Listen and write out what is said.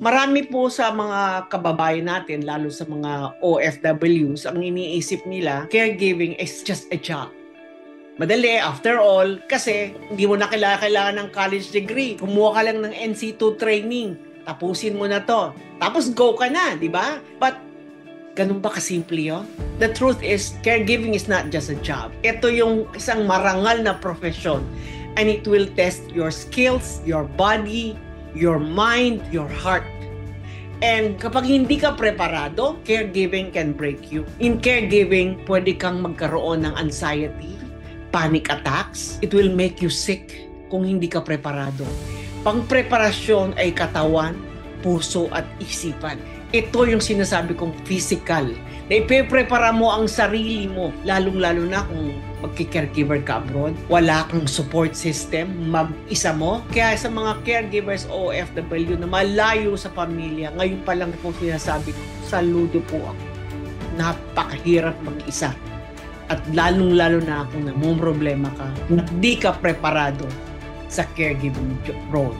Marami po sa mga kababayan natin, lalo sa mga OFWs, ang iniisip nila, caregiving is just a job. Madali, after all, kasi hindi mo na kailangan ng college degree. Kumuha ka lang ng NC2 training. Tapusin mo na to. Tapos go ka na, di ba? But, ganun ba kasimple yun? The truth is, caregiving is not just a job. Ito yung isang marangal na profession. And it will test your skills, your body, your mind, your heart. And kapag hindi ka preparado, caregiving can break you. In caregiving, pwede kang magkaroon ng anxiety, panic attacks. It will make you sick kung hindi ka preparado. Pang-preparasyon ay katawan, puso at isipan. Ito yung sinasabi kong physical. Na ipeprepara mo ang sarili mo, lalong-lalo na kung magki-caregiver ka abroad. Wala kang support system, mag-isa mo. Kaya sa mga caregivers o OFW na malayo sa pamilya, ngayon pa lang po sinasabi ko, saludo po ako. Napakahirap mag-isa. At lalong-lalo na kung namumroblema ka, hindi ka preparado sa caregiving role.